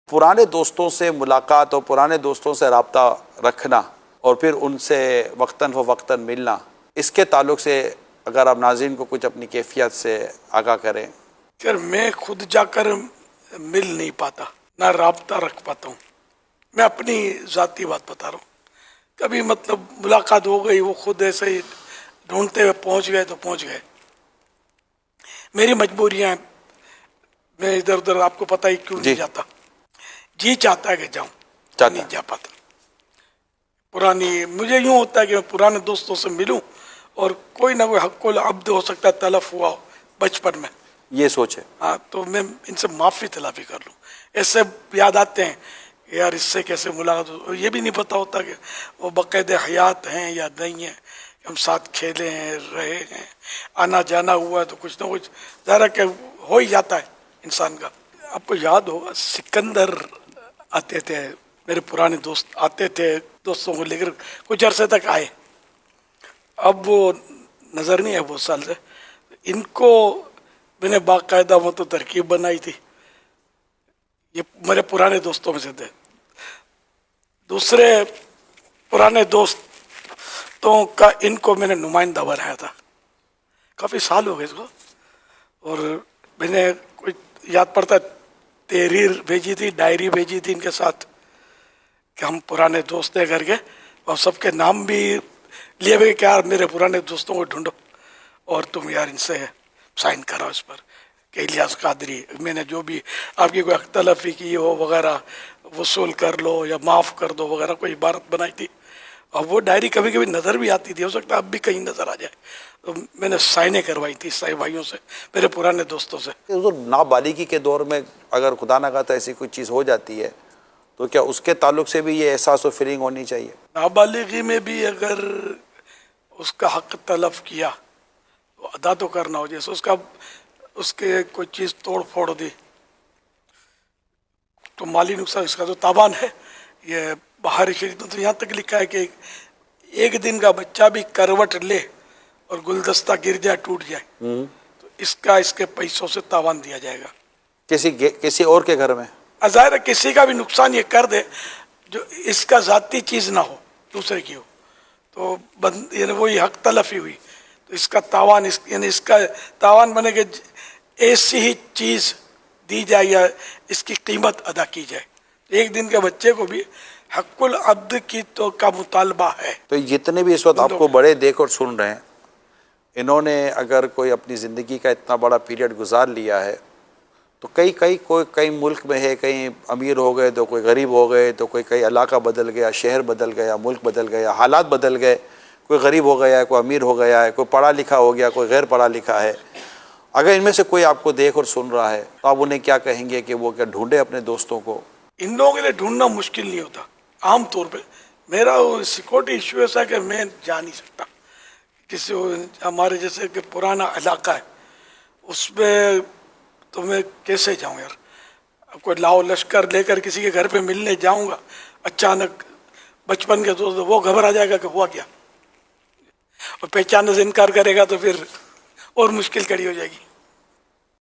پرانے دوستوں سے ملاقات اور پرانے دوستوں سے رابطہ رکھنا اور پھر ان سے وقتاً فوقتاً ملنا، اس کے تعلق سے اگر آپ ناظرین کو کچھ اپنی کیفیت سے آگاہ کریں۔ سر میں خود جا کر مل نہیں پاتا، نہ رابطہ رکھ پاتا ہوں۔ میں اپنی ذاتی بات بتا رہا ہوں، کبھی مطلب ملاقات ہو گئی، وہ خود ایسے ہی ڈھونڈتے ہوئے پہنچ گئے تو پہنچ گئے۔ میری مجبوریاں ہیں، میں ادھر ادھر آپ کو پتہ ہی کیوں نہیں جاتا، جی چاہتا ہے کہ جاؤں، نہیں جا پاتا۔ پرانی مجھے یوں ہوتا ہے کہ میں پرانے دوستوں سے ملوں اور کوئی نہ کوئی حق العبد ہو سکتا ہے تلف ہوا ہو بچپن میں، یہ سوچ ہے۔ ہاں تو میں ان سے معافی تلافی کر لوں۔ ایسے یاد آتے ہیں یار اس سے کیسے ملاقات ہو، یہ بھی نہیں پتہ ہوتا کہ وہ باقاعدہ حیات ہیں یا نہیں ہیں، ہم ساتھ کھیلے ہیں، رہے ہیں، آنا جانا ہوا ہے تو کچھ نہ کچھ ذرا کہ ہو ہی جاتا ہے انسان کا۔ آپ کو یاد ہوگا سکندر آتے تھے، میرے پرانے دوست آتے تھے، دوستوں کو لے کر کچھ عرصے تک آئے، اب وہ نظر نہیں ہے بہت سال سے۔ ان کو میں نے باقاعدہ وہ تو ترکیب بنائی تھی، یہ میرے پرانے دوستوں میں سے تھے۔ دوسرے پرانے دوستوں کا ان کو میں نے نمائندہ بنایا تھا، کافی سال ہو گئے اس کو، اور میں نے کوئی یاد پڑتا تحریر بھیجی تھی، ڈائری بھیجی تھی ان کے ساتھ کہ ہم پرانے دوست ہیں کر کے، اور سب کے نام بھی لیے ہوئے کہ یار میرے پرانے دوستوں کو ڈھونڈو اور تم یار ان سے سائن کراؤ اس پر کہ الیاس قادری، میں نے جو بھی آپ کی کوئی حق تلفی کی ہو وغیرہ وصول کر لو یا معاف کر دو وغیرہ کوئی عبارت بنائی تھی، اور وہ ڈائری کبھی کبھی نظر بھی آتی تھی، ہو سکتا ہے اب بھی کہیں نظر آ جائے، تو میں نے سائنیں کروائی تھی عیسائی بھائیوں سے، میرے پرانے دوستوں سے۔ نابالغی کے دور میں اگر خدا نہ خواستہ ایسی کوئی چیز ہو جاتی ہے تو کیا اس کے تعلق سے بھی یہ احساس و فیلنگ ہونی چاہیے؟ نابالغی میں بھی اگر اس کا حق تلف کیا تو ادا تو کرنا ہو، جیسے اس کے کوئی چیز توڑ پھوڑ دی تو مالی نقصان، اس کا تو تاوان ہے۔ یہ بہاری شریف میں تو یہاں تک لکھا ہے کہ ایک دن کا بچہ بھی کروٹ لے اور گلدستہ گر جائے ٹوٹ جائے تو اس کے پیسوں سے تاوان دیا جائے گا کسی اور کے گھر میں۔ ظاہر ہے کسی کا بھی نقصان یہ کر دے جو اس کا ذاتی چیز نہ ہو، دوسرے کی ہو، تو یعنی وہی حق تلفی ہوئی، تو اس کا تاوان یعنی اس کا تاوان بنے کہ ایسی ہی چیز دی جائے یا اس کی قیمت ادا کی جائے۔ ایک دن کے بچے کو بھی حق العبد کی تو کا مطالبہ ہے۔ تو جتنے بھی اس وقت آپ کو بڑے دیکھ اور سن رہے ہیں، انہوں نے اگر کوئی اپنی زندگی کا اتنا بڑا پیریڈ گزار لیا ہے تو کئی ملک میں ہے، کئی امیر ہو گئے تو کوئی غریب ہو گئے، تو کئی علاقہ بدل گیا، شہر بدل گیا، ملک بدل گیا، حالات بدل گئے، کوئی غریب ہو گیا ہے، کوئی امیر ہو گیا ہے، کوئی پڑھا لکھا ہو گیا، کوئی غیر پڑھا لکھا ہے۔ اگر ان میں سے کوئی آپ کو دیکھ اور سن رہا ہے تو آپ انہیں کیا کہیں گے کہ وہ کیا ڈھونڈے اپنے دوستوں کو؟ ان لوگوں کے لیے ڈھونڈنا مشکل نہیں ہوتا، عام طور پہ میرا سیکورٹی ایشو ایسا ہے کہ میں جا نہیں سکتا کسی، ہمارے جیسے کہ پرانا علاقہ ہے اس میں تو میں کیسے جاؤں یار، اب کوئی لاؤ لشکر لے کر کسی کے گھر پہ ملنے جاؤں گا، اچانک بچپن کے دوست وہ گھبرا جائے گا کہ ہوا کیا، اور پہچاننے سے انکار کرے گا تو پھر اور مشکل کھڑی ہو جائے گی۔